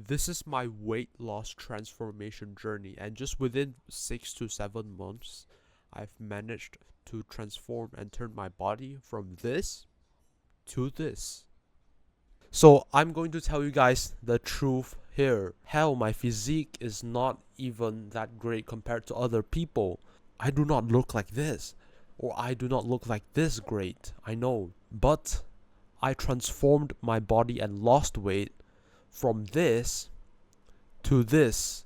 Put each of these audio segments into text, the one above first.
This is my weight loss transformation journey, and just within 6 to 7 months, I've managed to transform and turn my body from this to this. So I'm going to tell you guys the truth here. Hell, my physique is not even that great compared to other people. I do not look like this, or I do not look like this great, I know. But I transformed my body and lost weight from this to this.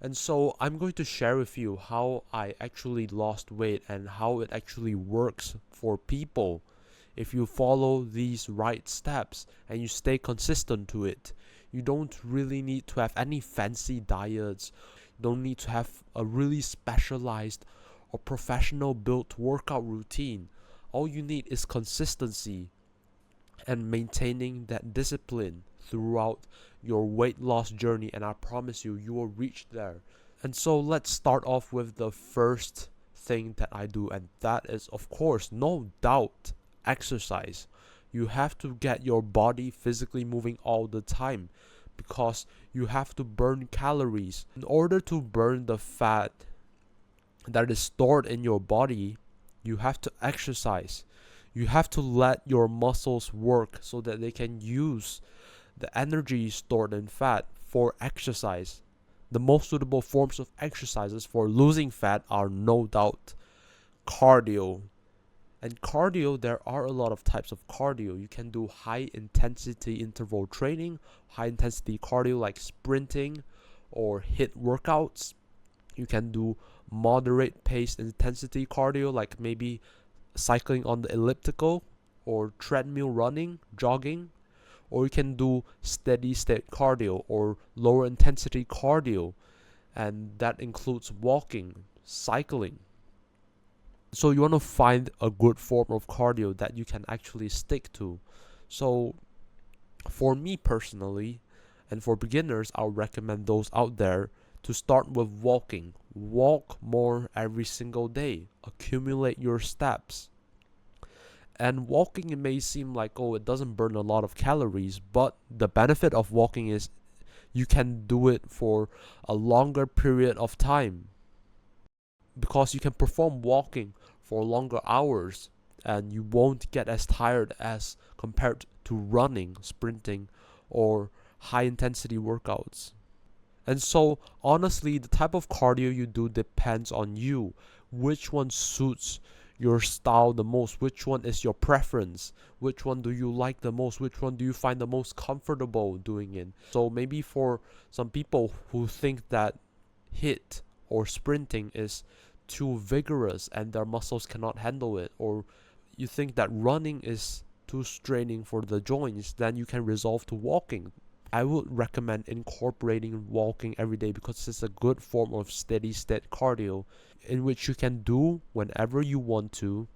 And so I'm going to share with you how I actually lost weight and how it actually works for people. If you follow these right steps and you stay consistent to it, you don't really need to have any fancy diets. You don't need to have a really specialized or professional built workout routine. All you need is consistency and maintaining that discipline throughout your weight loss journey, and I promise you, you will reach there. And so let's start off with the first thing that I do, and that is, of course, no doubt, exercise. You have to get your body physically moving all the time because you have to burn calories. In order to burn the fat that is stored in your body, you have to exercise. You have to let your muscles work so that they can use the energy stored in fat for exercise. The most suitable forms of exercises for losing fat are no doubt cardio. And cardio, there are a lot of types of cardio. You can do high intensity interval training, high intensity cardio like sprinting or HIIT workouts. You can do moderate pace intensity cardio like maybe cycling on the elliptical or treadmill running, jogging. Or you can do steady state cardio or lower intensity cardio, and that includes walking, cycling. So you want to find a good form of cardio that you can actually stick to. So for me personally, and for beginners, I'll recommend those out there to start with walking. Walk more every single day. Accumulate your steps. And walking, it may seem like, oh, it doesn't burn a lot of calories, but the benefit of walking is you can do it for a longer period of time because you can perform walking for longer hours and you won't get as tired as compared to running, sprinting, or high intensity workouts. And so, honestly, the type of cardio you do depends on you. Which one suits your style the most? Which one is your preference? Which one do you like the most? Which one do you find the most comfortable doing it? So maybe for some people who think that HIIT or sprinting is too vigorous and their muscles cannot handle it, or you think that running is too straining for the joints, then you can resolve to walking. I would recommend incorporating walking every day because it's a good form of steady state cardio in which you can do whenever you want to.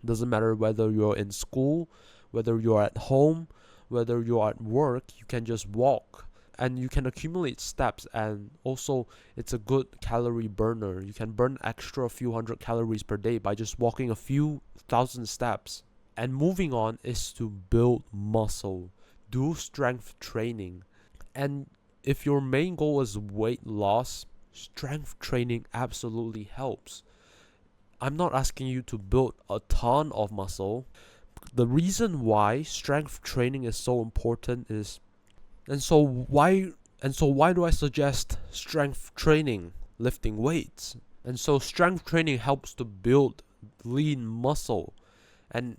Doesn't matter whether you're in school, whether you're at home, whether you're at work, you can just walk and you can accumulate steps, and also it's a good calorie burner. You can burn extra few hundred calories per day by just walking a few thousand steps. And moving on is to build muscle. Do strength training. And if your main goal is weight loss, strength training absolutely helps. I'm not asking you to build a ton of muscle. The reason why strength training is so important is and so why do I suggest strength training, lifting weights? And so strength training helps to build lean muscle, and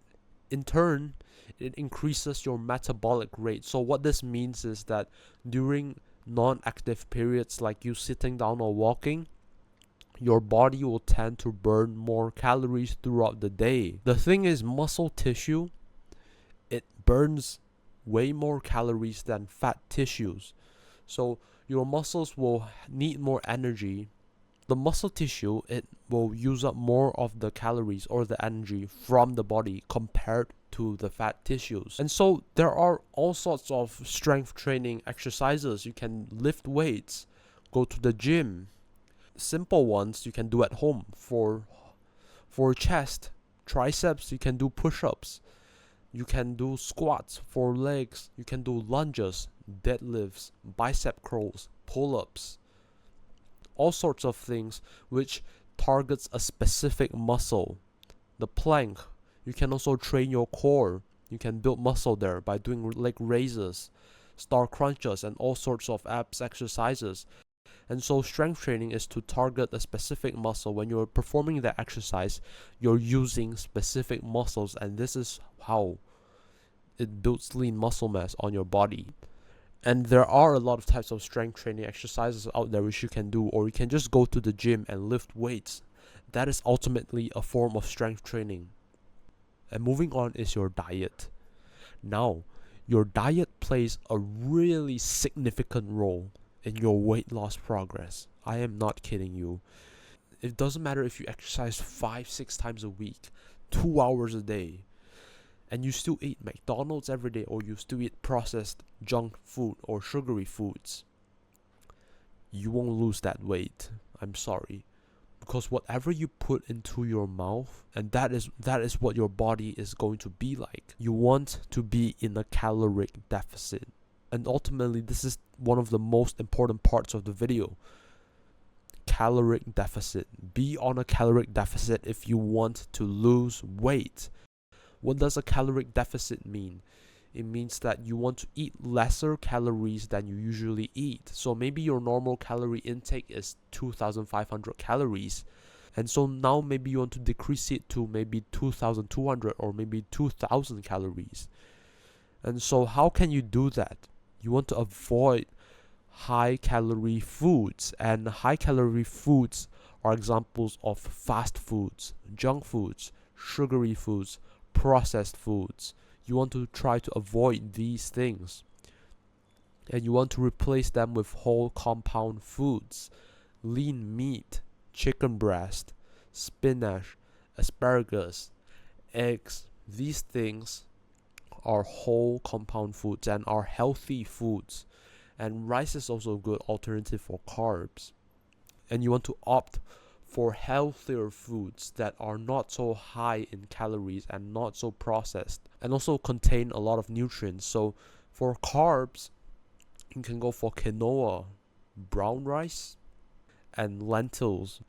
in turn it increases your metabolic rate. So what this means is that during non-active periods like you sitting down or walking, your body will tend to burn more calories throughout the day. The thing is, muscle tissue, it burns way more calories than fat tissues. So your muscles will need more energy. The muscle tissue, it will use up more of the calories or the energy from the body compared to the fat tissues. And so there are all sorts of strength training exercises. You can lift weights, go to the gym. Simple ones you can do at home. For chest, triceps, you can do push-ups. You can do squats for legs. You can do lunges. deadlifts, bicep curls, pull-ups, all sorts of things which targets a specific muscle. The plank, you can also train your core. You can build muscle there by doing leg raises, star crunches, and all sorts of abs exercises. And so strength training is to target a specific muscle. When you're performing that exercise, you're using specific muscles, and this is how it builds lean muscle mass on your body. And there are a lot of types of strength training exercises out there which you can do, or you can just go to the gym and lift weights. That is ultimately a form of strength training. And moving on is your diet. Now, your diet plays a really significant role in your weight loss progress. I am not kidding you. It doesn't matter if you exercise 5-6 times a week, 2 hours a day, and you still eat McDonald's every day, or you still eat processed junk food or sugary foods. You won't lose that weight. I'm sorry. Because whatever you put into your mouth, and that is what your body is going to be like. You want to be in a caloric deficit. And ultimately, this is one of the most important parts of the video. Caloric deficit. Be on a caloric deficit if you want to lose weight. What does a caloric deficit mean? It means that you want to eat lesser calories than you usually eat. So maybe your normal calorie intake is 2,500 calories. And so now maybe you want to decrease it to maybe 2,200 or maybe 2,000 calories. And so how can you do that? You want to avoid high calorie foods. And high calorie foods are examples of fast foods, junk foods, sugary foods, processed foods. You want to try to avoid these things, and you want to replace them with whole compound foods, lean meat, chicken breast, spinach, asparagus, eggs. These things are whole compound foods and are healthy foods, and rice is also a good alternative for carbs. And you want to opt for healthier foods that are not so high in calories and not so processed, and also contain a lot of nutrients. So for carbs, you can go for quinoa, brown rice, and lentils,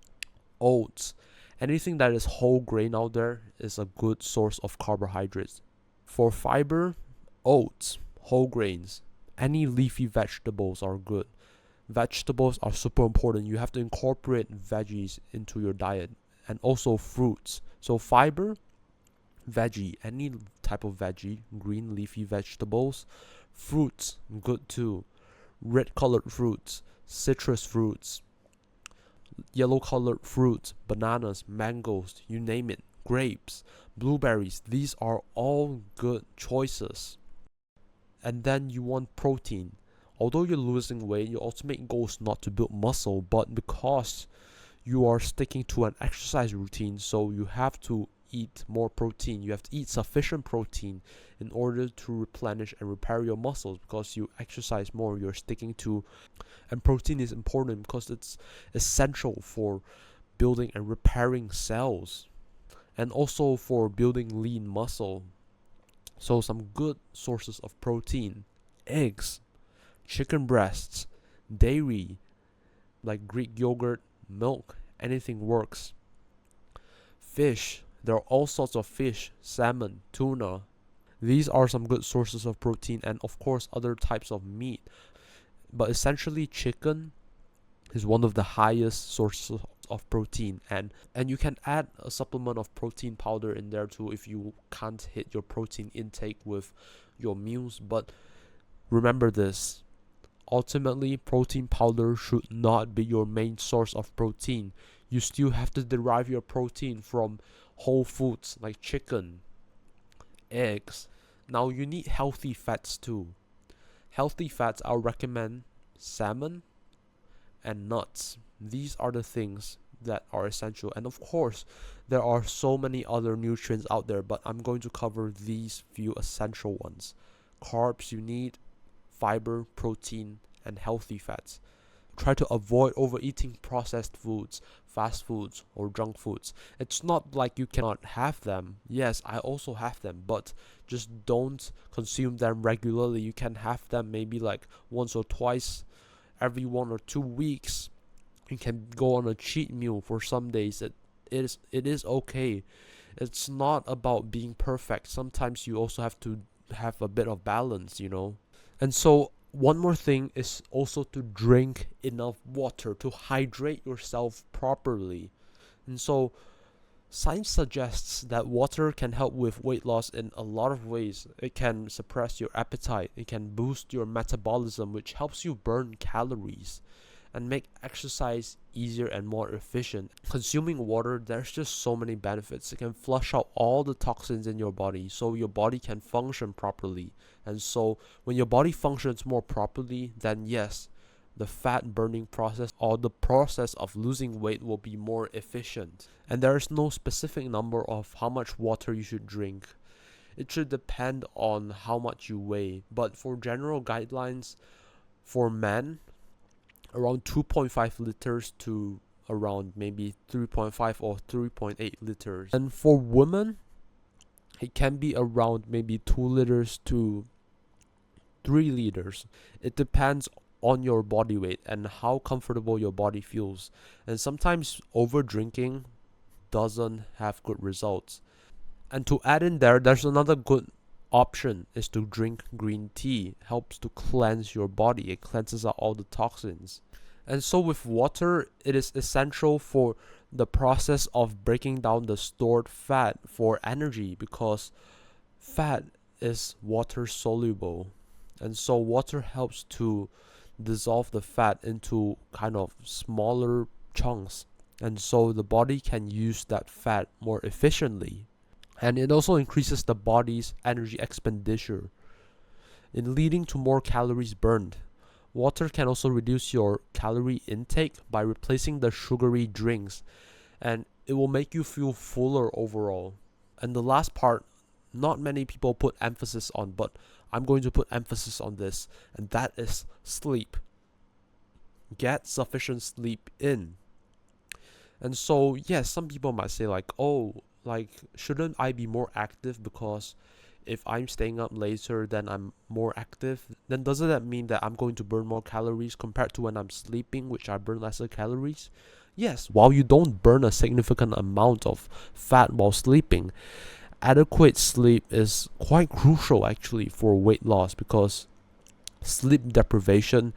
oats. Anything that is whole grain out there is a good source of carbohydrates. For fiber, oats, whole grains, any leafy vegetables are good. Vegetables are super important. You have to incorporate veggies into your diet, and also fruits. So fiber, veggie, any type of veggie, green leafy vegetables. Fruits, good too. Red colored fruits, citrus fruits, yellow colored fruits, bananas, mangoes, you name it, grapes, blueberries. These are all good choices. And then you want protein. Although you're losing weight, your ultimate goal is not to build muscle, but because you are sticking to an exercise routine, so you have to eat more protein. You have to eat sufficient protein in order to replenish and repair your muscles, because you exercise more, you're sticking to. And protein is important because it's essential for building and repairing cells, and also for building lean muscle. So some good sources of protein: eggs, chicken breasts, dairy, like Greek yogurt, milk, anything works. Fish, there are all sorts of fish, salmon, tuna. These are some good sources of protein, and of course other types of meat. But essentially chicken is one of the highest sources of protein, and you can add a supplement of protein powder in there too if you can't hit your protein intake with your meals. But remember this: ultimately, protein powder should not be your main source of protein. You still have to derive your protein from whole foods like chicken, eggs. Now you need healthy fats too. Healthy fats, I'll recommend salmon and nuts. These are the things that are essential. And of course, there are so many other nutrients out there, but I'm going to cover these few essential ones. Carbs you need, fiber, protein, and healthy fats. try to avoid overeating processed foods, fast foods, or junk foods. It's not like you cannot have them. Yes, I also have them, but just don't consume them regularly. You can have them maybe like once or twice every 1 or 2 weeks. You can go on a cheat meal for some days. It is okay. It's not about being perfect. Sometimes you also have to have a bit of balance. And so one more thing is also to drink enough water to hydrate yourself properly. And so science suggests that water can help with weight loss in a lot of ways. It can suppress your appetite, it can boost your metabolism, which helps you burn calories and make exercise easier and more efficient. Consuming water, there's just so many benefits. It can flush out all the toxins in your body so your body can function properly. And so when your body functions more properly, then yes, the fat burning process or the process of losing weight will be more efficient. And there is no specific number of how much water you should drink. It should depend on how much you weigh. But for general guidelines, for men, around 2.5 liters to around maybe 3.5 or 3.8 liters. And for women, it can be around maybe 2 liters to 3 liters. It depends on your body weight and how comfortable your body feels. And sometimes over drinking doesn't have good results. And to add in there's another good option is to drink green tea. It helps to cleanse your body. It cleanses out all the toxins. And so with water, it is essential for the process of breaking down the stored fat for energy, because fat is water soluble. And so water helps to dissolve the fat into kind of smaller chunks. And so the body can use that fat more efficiently. And it also increases the body's energy expenditure, in leading to more calories burned. Water can also reduce your calorie intake by replacing the sugary drinks, and it will make you feel fuller overall. And the last part, not many people put emphasis on, but I'm going to put emphasis on this, and that is sleep. Get sufficient sleep in. And so, yes, some people might say shouldn't I be more active because if I'm staying up later, then I'm more active? Then doesn't that mean that I'm going to burn more calories compared to when I'm sleeping, which I burn lesser calories? Yes, while you don't burn a significant amount of fat while sleeping, adequate sleep is quite crucial actually for weight loss, because sleep deprivation,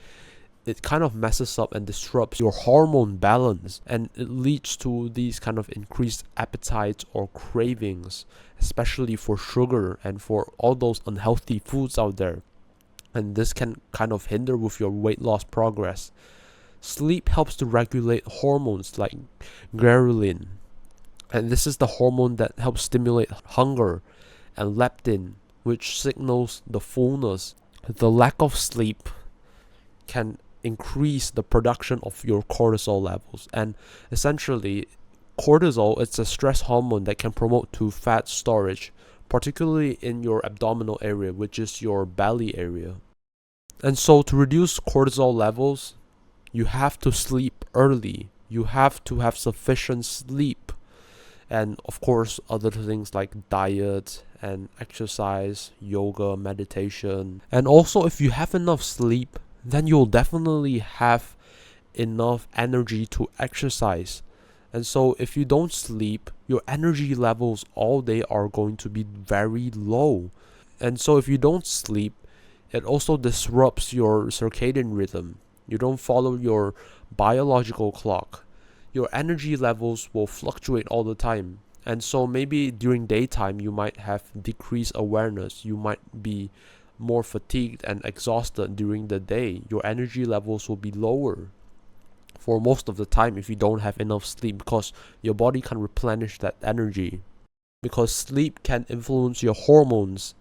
it kind of messes up and disrupts your hormone balance, and it leads to these kind of increased appetites or cravings, especially for sugar and for all those unhealthy foods out there. And this can kind of hinder with your weight loss progress. Sleep helps to regulate hormones like ghrelin, and this is the hormone that helps stimulate hunger, and leptin, which signals the fullness. The lack of sleep can increase the production of your cortisol levels, and essentially cortisol is a stress hormone that can promote to fat storage, particularly in your abdominal area, which is your belly area. And so to reduce cortisol levels, you have to sleep early. You have to have sufficient sleep, and of course other things like diet and exercise, yoga, meditation. And also if you have enough sleep, then you'll definitely have enough energy to exercise. And so if you don't sleep, your energy levels all day are going to be very low. And so if you don't sleep, it also disrupts your circadian rhythm. You don't follow your biological clock. Your energy levels will fluctuate all the time. And so maybe during daytime you might have decreased awareness. You might be more fatigued and exhausted during the day. Your energy levels will be lower for most of the time if you don't have enough sleep, because your body can replenish that energy. Because sleep can influence your hormones,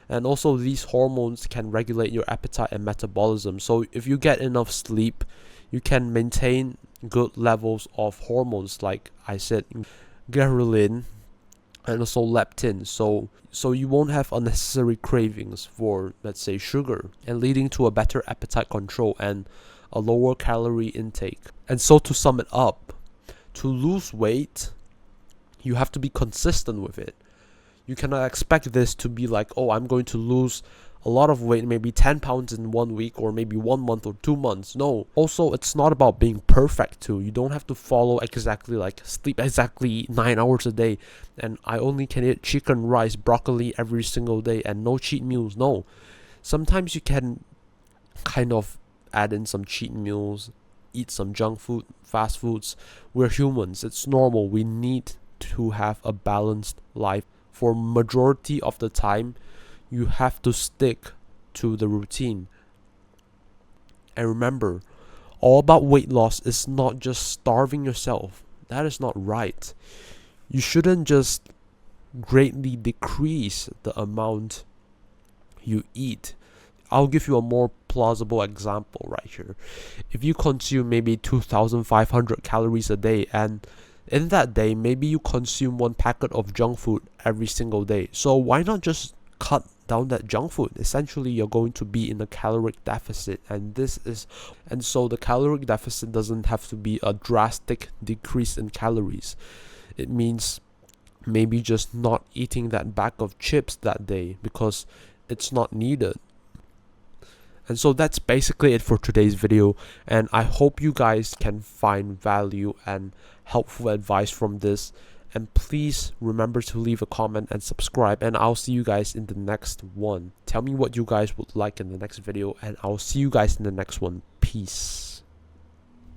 and also these hormones can regulate your appetite and metabolism. So if you get enough sleep, you can maintain good levels of hormones like I said, ghrelin, and also leptin, so you won't have unnecessary cravings for, let's say, sugar, and leading to a better appetite control and a lower calorie intake. And so to sum it up, to lose weight, you have to be consistent with it. You cannot expect this to be like, oh, I'm going to lose a lot of weight, maybe 10 pounds in 1 week or maybe 1 month or 2 months. No. Also, it's not about being perfect too. You don't have to follow exactly like sleep exactly 9 hours a day and I only can eat chicken, rice, broccoli every single day and no cheat meals. No. Sometimes you can kind of add in some cheat meals, eat some junk food, fast foods. We're humans. It's normal. We need to have a balanced life. For majority of the time, you have to stick to the routine. And remember, all about weight loss is not just starving yourself. That is not right. You shouldn't just greatly decrease the amount you eat. I'll give you a more plausible example right here. If you consume maybe 2,500 calories a day, and in that day, maybe you consume 1 packet of junk food every single day. So why not just cut down that junk food? Essentially, you're going to be in a caloric deficit, and so the caloric deficit doesn't have to be a drastic decrease in calories. It means maybe just not eating that bag of chips that day because it's not needed. And so that's basically it for today's video, and I hope you guys can find value and helpful advice from this. And please remember to leave a comment and subscribe, and I'll see you guys in the next one. Tell me what you guys would like in the next video, and I'll see you guys in the next one. Peace.